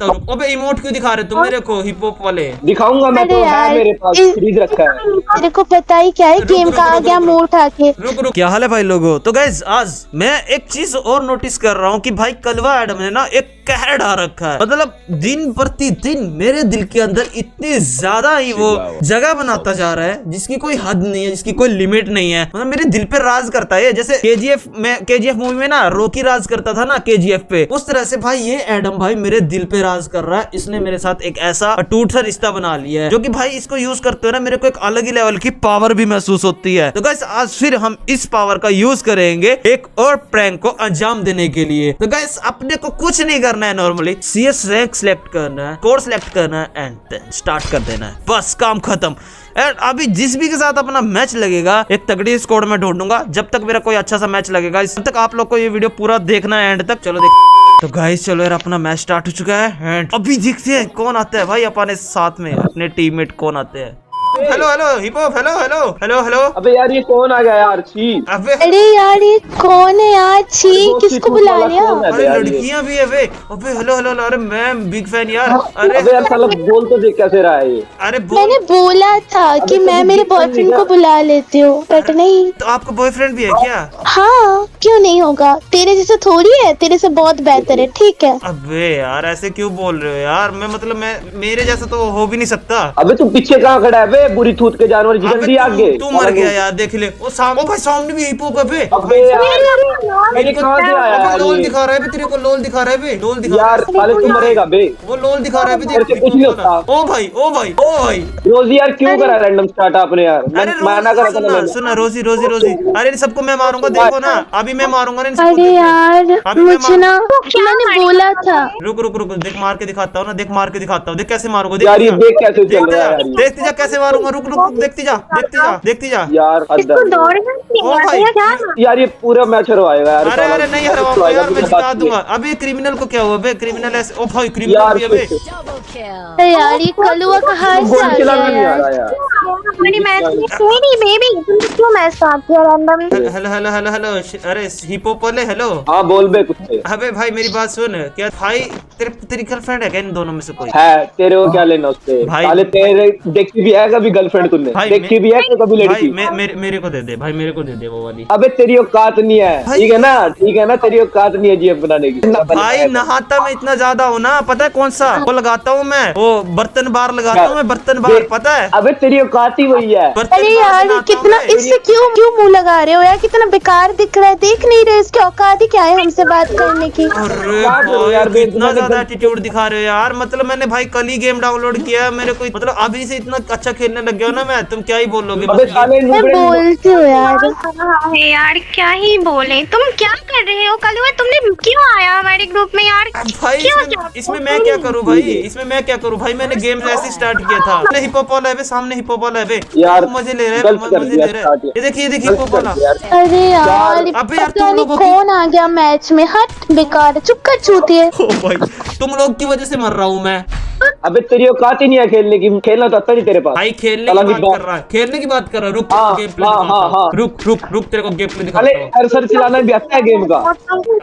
अबे इमोट क्यों दिखा रहे तुम मेरे को हिप-हॉप वाले? दिखाऊंगा मैं तो, है मेरे पास सीरीज रखा है। तेरे को पता ही क्या है, गेम का आ गया मुंह उठा के। रुक क्या हाल है भाई लोगों? तो गाइस आज मैं एक चीज और नोटिस कर रहा हूँ कि भाई कलवा एडम ने ना एक कहर ढा रखा है। मतलब दिन प्रतिदिन मेरे दिल के अंदर इतनी ज्यादा ही वो जगह बनाता जा रहा है जिसकी कोई हद नहीं है, जिसकी कोई लिमिट नहीं है। मतलब मेरे दिल पे राज करता है, जैसे केजीएफ मूवी में ना रॉकी राज करता था ना केजीएफ पे, उस तरह से भाई ये एडम भाई मेरे दिल पे राज कर रहा है। इसने मेरे साथ एक ऐसा अटूट सा रिश्ता बना लिया है जो कि भाई इसको यूज करते हुए ना मेरे को एक अलग ही लेवल की पावर भी महसूस होती है। तो गाइस आज फिर हम इस पावर का यूज करेंगे एक और प्रैंक को अंजाम देने के लिए। तो गाइस अपने को कुछ नहीं करना है, नॉर्मली सीएस रैंक सिलेक्ट करना है, कोर सिलेक्ट करना है एंड देन स्टार्ट कर देना है, बस काम खत्म। एंड अभी जिस भी के साथ अपना मैच लगेगा एक तगड़ी स्क्वाड में ढूंढूंगा। जब तक मेरा कोई अच्छा सा मैच लगेगा तब तक आप लोग को ये वीडियो पूरा देखना है एंड तक। चलो देख तो गाइस चलो यार अपना मैच स्टार्ट हो चुका है एंड अभी देखते हैं कौन आता है भाई अपने साथ में, अपने टीममेट कौन आते हैं। Hello hello hip hop, hello hello hello hello. अबे यार ये कौन आ गया यार? छी अबे अरे यार ये कौन है यार? छी किसको बुला लिया? अरे लड़कियां भी है बे। अबे हेलो हेलो। अरे मैं बिग फैन यार। अबे यार साला बोल तो देख कैसे रहा है ये। अरे मैंने बोला था कि मैं मेरे बॉयफ्रेंड को बुला लेती हूँ, बट नहीं। तो आपका बॉयफ्रेंड भी है क्या? हाँ क्यों नहीं होगा, तेरे जैसे थोड़ी है, तेरे से बहुत बेहतर है, ठीक है। अबे यार ऐसे क्यों बोल रहे हो यार? मैं मतलब मैं मेरे जैसा तो हो भी नहीं सकता। अबे तू पीछे कहाँ खड़ा है बे? बुरी थूत के जानवर जल्दी आगे। तू मर गया यार, देख ले वो भाई सामने भी हिप-हॉप है बे। अबे यार ये कहाँ से आया यार? लोल दिखा रहा है बे तेरे को, लोल दिखा रहा है बे, लोल दिखा यार साले तू मरेगा बे। वो लोल दिखा रहा है बे, तेरे से कुछ नहीं होता। ओ भाई ओ भाई ओ भाई रोजी यार क्यों करा रैंडम स्टार्ट आपने यार? अरे मना करा था ना। सुना रोजी रोजी रोजी। अरे इन सबको मैं मारूंगा, देखो ना अभी मैं मारूंगा इन सबको। अरे यार मुझे ना, मैंने बोला था। रुक रुक रुक देख मार के दिखाता हूँ ना, देख मार के दिखाता हूँ, देख कैसे मारूंगा। यार ये देख कैसे चल रहा है यार। देखती जा कैसे मारूंगा, रुक रुक देखती जा देखती जा देखती जा यार। ओ भाई यार ये पूरा मैच हरवाएगा यार। अरे अरे नहीं हरवाऊंगा यार, मैं जिता दूंगा। अभी क्रिमिनल को क्या हुआ बे? क्रिमिनल ऐसे ओ भाई क्रिमिनल भी है बे। अरे यार ये कलुआ कहाँ से आ गया यार? Hello hello hello hello. अरे हिप-हॉप वाले हेलो। हाँ बोल बे कुछ। अबे भाई मेरी बात सुन, क्या भाई तेरी गर्लफ्रेंड है क्या इन दोनों में से कोई? है, तेरे को क्या लेना उससे? साले तेरे देखी भी है कभी गर्लफ्रेंड? तूने देखी भी है कभी लड़की? मेरे को दे दे भाई, मेरे को दे दे वो वाली। अबे तेरी औकात नहीं है, ठीक है ना? ठीक है ना, तेरी औकात नहीं है जीएफ बनाने की। भाई नहाता मैं इतना ज्यादा हूँ ना, पता है कौन सा वो लगाता हूँ मैं? वो बर्तन बार लगाता हूँ मैं, बर्तन बार, पता है? अबे तेरी औकात ही वही है। अरे यार कितना इससे क्यों मुंह लगा रहे हो यार? कितना बेकार दिख रहा है, देख नहीं रहे इसकी औकात ही क्या है हमसे बात करने की? अरे यार इतना ज्यादा एटीट्यूड दिखा रहे हो यार। मतलब मैंने भाई कल ही गेम डाउनलोड किया है, मेरे को मतलब अभी से इतना अच्छा खेलने लग गया ना मैं, तुम क्या ही बोलोगे? मैं बोलती हूँ यार। यार क्या ही बोले, तुम क्या कर रहे हो? कलुआ तुमने क्यों आया हमारे ग्रुप में यार? भाई इसमें मैं क्या करूँ भाई? इसमें मैं क्या करूँ भाई? मैंने गेम ऐसे स्टार्ट किया था। हिप-हॉप वाला है सामने, हिप-हॉप वाला है यार, मजे ले रहे हैं, मजे ले रहे हैं। ये देखिए हिप-हॉप वाला। अरे यार अबे यार तुम लोग कौन आ गया मैच में? हट बेकार, चुप कर चूतिए। ओ भाई तुम लोग की वजह से मर रहा हूँ मैं। अबे तेरी औकात ही नहीं है खेलने की, खेलना तो आता नहीं तेरे पास। भाई खेलने की बात कर रहा है, खेलने की बात कर रहा है। रुक गेम प्ले दिखाता हूं, रुक तेरे को गेम प्ले दिखाता हूं। अरे सर चलाना भी आता है गेम का?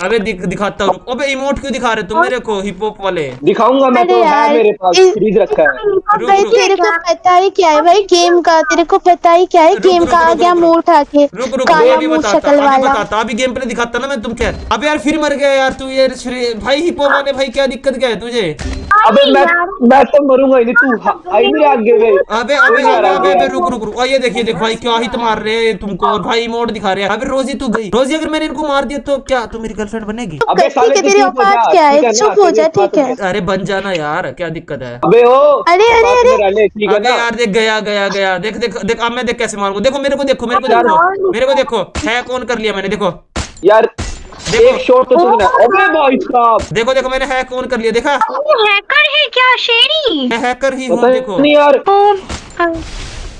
अबे दिखाता हूं। अबे इमोट क्यों दिखा रहे तुम मेरे को हिप-हॉप वाले? दिखाऊंगा मैं तो, है मेरे पास सीरीज रखा है। भाई तेरे को पता ही क्या है भाई गेम का? तेरे को पता ही क्या है गेम का? आ गया मुंह उठा के, काला मुंह शक्ल वाला। अभी गेम प्ले दिखाता ना मैं, तुम क्या? अबे यार फिर मर गया यार तू यार भाई हिप-हॉप वाले। भाई क्या दिक्कत क्या है तुझे? अबे मैं तो मरूंगा ही नहीं, तू आई मेरे आगे गए। अबे रुक ये देखिए देख भाई क्या हिट मार रहे हैं तुमको, और भाई इमोट दिखा रहे हैं। अबे रोजी तू गई, रोजी अगर मैंने इनको मार दिया तो क्या तू मेरी गर्लफ्रेंड बनेगी? अबे साले तेरी औकात क्या है? चुप हो जा, ठीक है? अरे बन जाना यार, क्या दिक्कत है? अबे ओ अरे यार देख गया देख अब मैं देख कैसे मारूंगा। देखो मेरे को देखो है कौन कर लिया मैंने, देखो यार एक शॉट तो तूने। अबे भाई साहब देखो मैंने हैक कौन कर लिया, देखा? हैकर है क्या शेरी? मैं हैकर ही हूँ, देखो नहीं यार।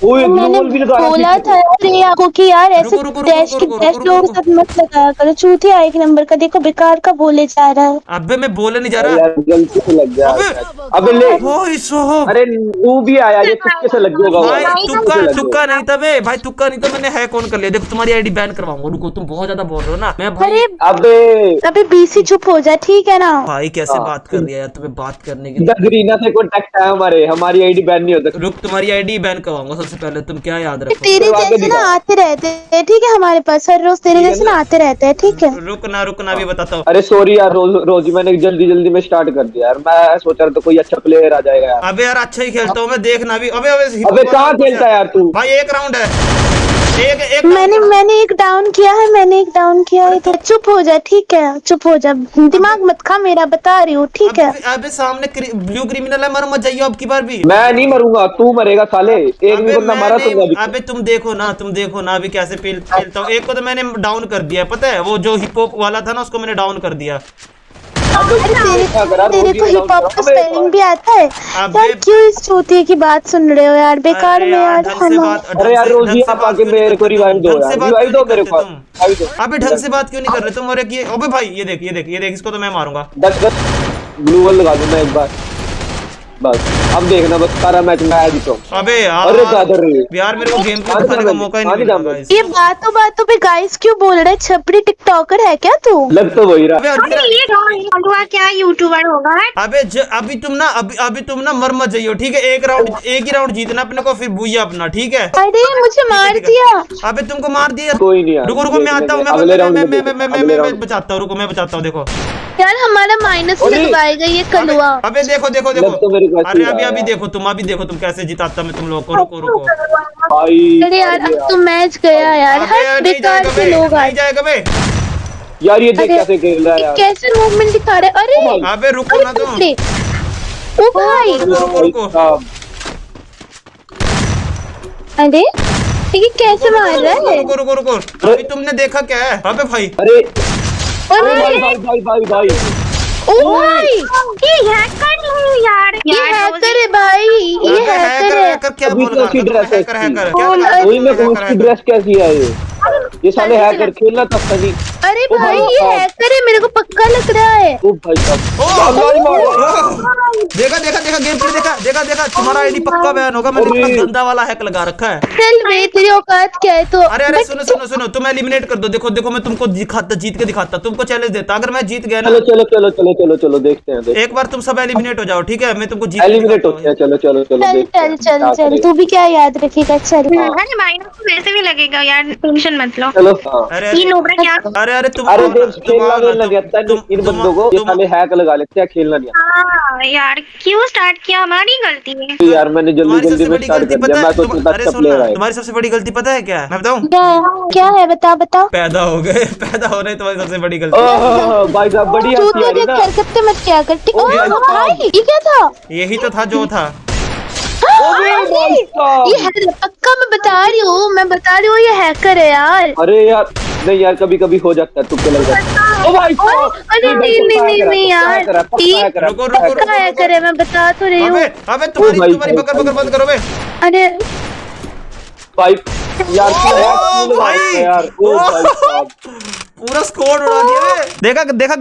ओए मैंने ग्लूवॉल भी लगाया बोला पीछे। था अरे आपको कि यार ऐसे रुको, रुको, डैश रुको, के रुको, डैश रुको, लोगों रुको। के साथ मत लगाया करो। चूतिया एक नंबर का, देखो बेकार का बोले जा रहा है। अबे मैं बोले नहीं जा अरे रहा। यार गलती से लग गया। अबे अबे ले, भाई साहब, अरे तू भी आया, ये तुक्के से लग गया होगा। भाई तुक्के तुक्का से लग तुक्का गया। नहीं था बे, भाई तुक्का नहीं था, मैंने हैक ऑन कर लिया। देखो तुम्हारी आईडी बैन करवाऊंगा, रुको तुम बहुत ज्यादा बोल रहे हो ना। मैं भाई अरे अबे अबे बीसी चुप हो जा, ठीक है ना। भाई कैसे हाँ। बात कर रही है यार, तुम्हें बात करने की। गरीना से कॉन्टेक्ट है हमारी आईडी बैन नहीं होता। रुक, तुम्हारी आईडी बैन करवाऊंगा सबसे पहले। तुम क्या याद ये रखो। तेरे करवा के जैसे ना दिखा। आते रहते हैं, ठीक है, हमारे पास हर रोज तेरे ठीक है जैसे ना? ना आते रहते हैं, ठीक है। रुकना भी बताता हूँ। अरे सॉरी यार, रोजी मैंने जल्दी में स्टार्ट कर दिया यार। मैं सोच रहा था कोई अच्छा प्लेयर आ जाएगा यार। अबे यार अच्छा ही खेलता हूँ मैं, देखना भी। अबे अबे कहाँ खेलता है यार तू? भाई एक राउंड है, एक मैंने एक डाउन किया है, मैंने एक डाउन किया है। तो चुप हो जा, ठीक है, चुप हो जा, दिमाग मत खा मेरा, बता रही हूँ, ठीक है। अबे सामने ब्लू क्रिमिनल है, मर मत जाइए अब की बार भी। मैं नहीं मरूंगा, तू मरेगा साले। एक भी अबे बंदा मरा तो मैं भी। अबे तुम देखो ना अभी कैसे खेलता हूँ। एक को तो मैंने डाउन कर दिया, पता है, वो जो हिप हॉप वाला था ना, उसको मैंने डाउन कर दिया। अरे तेरे को हिप हॉप का स्पेलिंग भी आता है अबे यार? क्यों इस चूतिए की बात सुन रहे हो यार, बेकार अरे में यार, यार ढंग से हम। बात- ढंग अरे यार से- रोजी ढंग से आप बात आके क्यों नहीं मेरे को करते रिवाइव तुम? दो ढंग से यार, बात रिवाइव क्यों दो नहीं मेरे करते पास। तुम? रिवाइव दो। अबे ढंग से बात क्यों नहीं कर रहे तुम? और ये अबे भाई ये देख इसको तो मैं मारूंगा। 10 ब्लू वॉल लगा दूं मैं एक बार बस। अब देखना बस, सारा मैच मैं आ जीता हूं। अबे अरे दादर रे। यार मेरे को गेम प्ले दिखाने का मौका ही नहीं मिल रहा guys। ये बातों पे गाइस क्यों बोल रहे? छपरी टिकटॉकर है क्या तू? लग तो वही रहा। अबे अरे ये कलुआ क्या यूट्यूबर होगा? अभी तुम ना मर मत जाइयो, ठीक है। एक ही राउंड जीतना अपने को, फिर बुया अपना, ठीक है। अरे मुझे मार ठीक है। दिया। अबे तुमको मार दिया। कोई नहीं यार, रुको मैं आता हूँ, अगले राउंड में मैं बचाता हूँ, रुको मैं बचाता हूँ। देखो यार हमारा माइनस लगवाएगा ये कलुआ। अबे देखो लग तो मेरे को ऐसे अरे ही रहा अभी है। देखो तुम कैसे जिताता मैं तुम लोग को। रुको भाई अरे यार अब तो मैच गया यार, अबे हर नहीं बेकार जाएगा के बे, लोग नहीं आए। जाएगा बे। यार ये देख अरे, कैसे खेल रहा है ये यार। कैसे मूवमेंट दिखा रहे? अरे अबे रुको ना तुम। अरे, ओ भाई, रुको। साहब, अरे ये कैसे मार रहा है? रुको अभी तुमने देखा क्या है? अबे भाई अरे अरे भाई ओ भाई, ये हैकर हूँ यार। ये हैकर है भाई, ये अबे हैकर है। हैकर क्या अभी बोल कैसी रहा ड्रेस है है? हैकर इसकी? क्या कौन? लगा? वही मैं कहूँ, इसकी ड्रेस कैसी है ये साले चल, हैकर खेलना था सनी। अरे ओ भाई भाई ये साहब। हैकर है, मेरे को पक्का लग रहा है। ओ भाई साहब, देखा गेम प्ले देखा तुम्हारा आईडी पक्का बैन होगा। मैंने अरे। इतना गंदा वाला हैक लगा रखा है। चल बे, तेरी औकात क्या है तो? अरे बट सुनो तुम एलिमिनेट कर दो। देखो मैं तुमको जीत के दिखाता, तुमको चैलेंज देता। अगर मैं जीत गया ना, चलो देखते हैं। एक बार तुम सब एलिमिनेट हो जाओ, ठीक है। मैं तुमको जीत एलिमिनेट होते हैं, चलो चल देखते हैं। चल तू भी क्या याद रखेगा? चल अरे माइनस तो वैसे भी लगेगा यार, टेंशन मत लो। चलो हाँ। अरे ये नोबरा क्या? अरे तुम अरे आओ ना, देख, खेलना नहीं आता इन बंदों को, ये साले हैक लगा लेते हैं, खेलना नहीं हाँ यार, क्यों स्टार्ट किया? हमारी गलती है। आता यार। मैंने तुम्हारी जल्दी सबसे में बड़ी स्टार्ट गलती कर पता दिया। मैं है? सोचता था अरे अच्छा सुन ना, प्लेयर आए। तुम्हारी सबसे बड़ी गलती पता है क्या? मैं बताऊं? क्या है? बता। पैदा हो गए पैदा हो रहे तुम्हारी सबसे बड़ी गलती। ओह भाई साहब, बड़ी तू हंसी आ तो रही ना। हरकतें मत क्या कर। ओ भाई भाई ये क्या था? यही तो था जो था। ये हैकर पक्का, मैं बता रही हूँ ये हैकर है यार। अरे यार नहीं यार, कभी कभी हो जाता है, तुक्के लग जाता है। ओ भाई साहब, अरे नहीं यार, ये रुको। पक्का हैकर है, मैं बता तो रही हूँ। अबे ओ भाई, तुम्हारी बकर बंद करो बे। अरे भाई यार ओ भाई, यार, ओ भाई साहब, पूरा स्कोर उड़ा दिया बे। देखा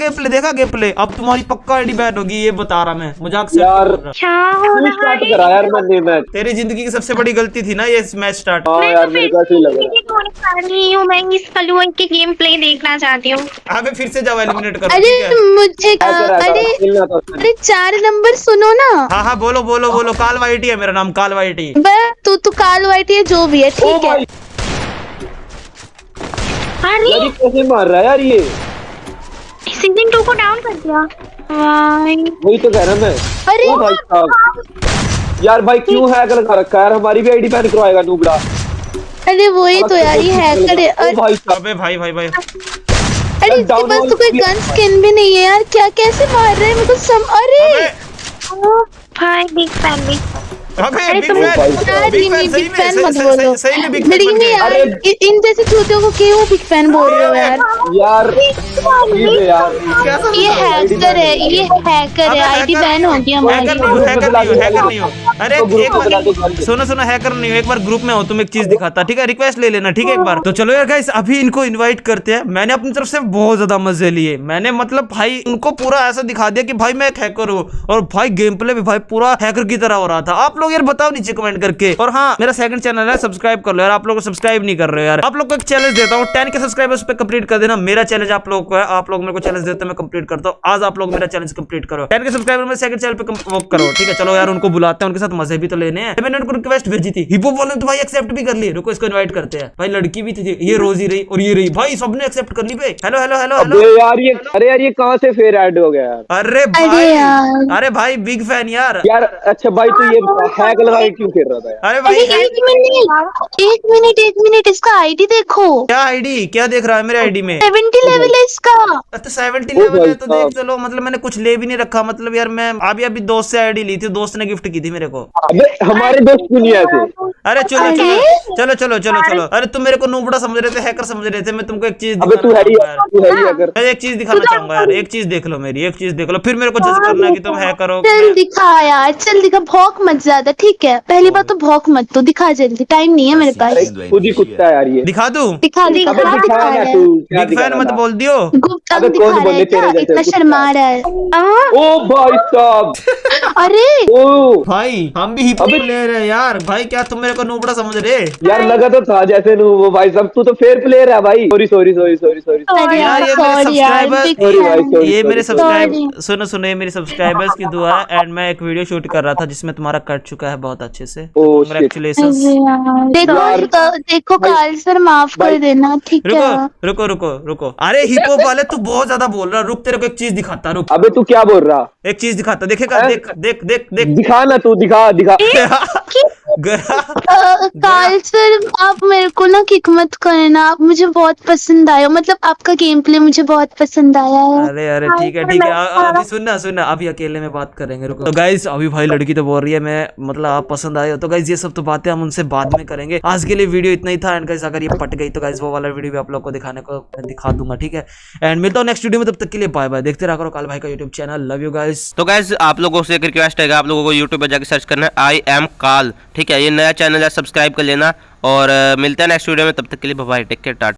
गेम प्ले। अब तुम्हारी पक्का आईडी बैन होगी, ये बता रहा मैं, मजाक से यार। नहीं बोल रहा। क्या हो तू रहा स्टार्ट है? करा यार मैंने मैच। तेरी जिंदगी की सबसे बड़ी गलती थी ना ये मैच स्टार्ट। हाँ यार, मेरे को ऐसे ही लग रहा है। मैं इस कलुआ के गेम प्ले देखना चाहती हूँ। अबे फिर से जाओ एलिमिनेट करो, अरे ठीक है। मुझे हैकर आता है, खेलना था सनी। अरे 4 नंबर सुनो ना। हाँ बोलो। काल वाइटी है मेरा नाम, काल वाइटी। तू काल वाइट है जो भी है, ओ ठीक है। भाई, अरे यार ये कैसे मार रहा है यार ये? सीजन 2 को डाउन कर दिया। वाई। वही तो कह रहा मैं। अरे ओ भाई साहब, यार भाई क्यों हैक लगा रखा है यार? हमारी भी आईडी बैन करवाएगा नूबड़ा। अरे वही तो यार, ये हैकर है। ओ भाई साहब, अबे भाई अरे इसके पास तो कोई गन स्किन भी नहीं है यार, क्या कैसे मार रहे हैं मेरे को अरे अबे ओ भाई, बिग फैन। अबे अरे बिग तुम फैन, बिग फैन सही में, फैन मत सही बोलो। सही में बिग फैन लेकिन बन नहीं गए। यार, अरे इन जैसे चूतियों को क्यों बिग फैन बोल रहे हो यार? यार ये यार ये हैकर है, ये हैकर है, आईडी बैन हो गया हमारी। हैकर नहीं हो, हैकर नहीं हो, हैकर नहीं हो। अरे तो ग्रुप एक को बुला के बार सुनो सुनो, हैकर नहीं हो, एक बार ग्रुप में हो तुम, एक चीज दिखाता, ठीक है? रिक्वेस्ट ले लेना, ठीक है? एक बार तो चलो यार गाइस, अभी इनको इनवाइट करते हैं। मैंने अपनी तरफ से बहुत ज्यादा मजे लिए, मैंने मतलब भाई उनको पूरा ऐसा दिखा दिया कि भाई मैं एक हैकर हूँ, और भाई गेम प्ले भी भाई पूरा हैकर की तरह हो रहा था। आप लोग यार बताओ नीचे कमेंट करके। और हाँ, मेरा सेकंड चैनल है, सब्सक्राइब कर लो यार, आप लोग सब्सक्राइब नहीं कर रहे हो यार। आप लोग को एक चैलेंज देता हूँ, 10 के सब्सक्राइबर्स पे कंप्लीट कर देना। मेरा चैलेंज आप लोग को है, आप लोग मेरे को चैलेंज देते हैं, मैं कंप्लीट करता हूँ। आज आप लोग मेरा चैलेंज कंप्लीट करो, 10 के सब्सक्राइबर में सेकंड चैनल पे वो करो, ठीक है? चलो यार उनको बुलाते हैं, उनके साथ मजे भी तो लेने हैं। मैंने उनको रिक्वेस्ट भेजी थी, हिपो वाले तो भाई एक्सेप्ट भी कर लिए। रुको इसको इनवाइट करते हैं। भाई लड़की भी थी, ये रोजी रही और ये रही, भाई सबने एक्सेप्ट कर ली भाई। Hello hello hello hello. अबे यार ये, अरे यार ये कहाँ से फिर ऐड हो गया यार? अरे अरे भाई, यार। अरे भाई बिग फैन यार। यार अच्छा भाई तू ये हैक लगा के क्यों खेल रहा था यार? अरे अरे भाई एक मिनट, इसका आईडी देखो, क्या आईडी, क्या देख रहा है मेरे आईडी में? 70 लेवल है इसका। तो 70 लेवल है तो भाई देख चलो, मतलब मैंने कुछ ले भी नहीं रखा। मतलब यार मैं अभी दोस्त से आईडी ली थी, दोस्त ने गिफ्ट की थी मेरे को। अबे हमारे दोस्त क्यों नहीं ऐसे? अरे चलो चलो चलो चलो चलो चलो। अरे तुम मेरे को नूबड़ा समझ रहे थे, हैकर समझ रहे थे। मैं तुमको एक चीज अबे तू है ही, दिखाना तू है ही अगर मैं एक चीज दिखाना चाहूंगा यार। एक चीज देख लो मेरी, एक चीज देख लो, फिर मेरे को जज करना कि तुम हैकर हो। चल दिखा यार, चल दिखा, भौंक मत ज्यादा, ठीक है? पहली बात तो भौंक मत, तो दिखा जल्दी, टाइम नहीं है मेरे पास। खुद ही कुत्ता है यार ये। दिखा दूं? दिखा दिखा अबे दिखा दिखा ना रहा है। तू, क्या बिग फैन दिखा मत रहा? बोल दियो। गुप्त अबे अंग कौन दिखा रहा बोले है तेरे क्या? जैसे इतना गुप्त शर्मा रहा है। ओ भाई साहब, अरे ओ भाई हम भी हिप हॉप प्लेयर है यार। भाई क्या तुम मेरे को नूबड़ा समझ रहे? यार लगा तो था जैसे नू वो भाई साहब, तू तो फेयर प्लेयर है भाई। Sorry sorry sorry sorry sorry अरे यार, यार ये मेरे सॉरी यार, सब्सक्राइबर, big सॉरी भाई, fan। सॉरी, ये मेरे सॉरी। सब्सक्राइब सुनो सुनो, ये मेरे सब्सक्राइबर्स की दुआ है। एंड मैं एक वीडियो शूट कर रहा था जिसमें तुम्हारा कट चुका है बहुत अच्छे से। Oh, shit. कांग्रेचुलेशंस। अरे यार, यार, देखो काल सर, माफ कर भाई, देना, ठीक रुको है? रुको रुको रुको। अरे हिप हॉप वाले तू बहुत ज्यादा बोल रहा। रुक तेरे को एक चीज दिखाता, रुक अबे तू क्या बोल रहा? एक चीज दिखाता, देखेगा? हैं? देख देख देख देख। दिखा ना तू, दिखा दिखा। गया। काल सर, आप मेरे को ना किक मत करना, आप मुझे बहुत पसंद आया, मतलब आपका गेम प्ले मुझे बहुत पसंद आया है। अरे अरे ठीक है ठीक है। अभी सुनना सुनना, अभी अकेले में बात करेंगे, रुको। तो गाइस अभी भाई लड़की तो बोल रही है मैं, मतलब आप पसंद आए हो। तो गाइस ये सब तो बातें हम उनसे बाद में करेंगे। आज के लिए वीडियो इतना ही था। एंड गाइस अगर ये पट गई तो गाइस वो वाला वीडियो भी आप लोग को दिखाने को मैं दिखा दूंगा, ठीक है? एंड मिलता हूँ नेक्स्ट वीडियो में, तब तक के लिए बाय बाय। देखते रहा करो काल भाई का YouTube channel. Love you guys. तो गाइस आप लोगों से एक रिक्वेस्ट है, आप लोगों को यूट्यूब पे जाकर सर्च करना है आई एम काल, ठीक है? ये नया चैनल है, सब्सक्राइब कर लेना। और मिलते हैं नेक्स्ट वीडियो में, तब तक के लिए bye bye, take care, Tata.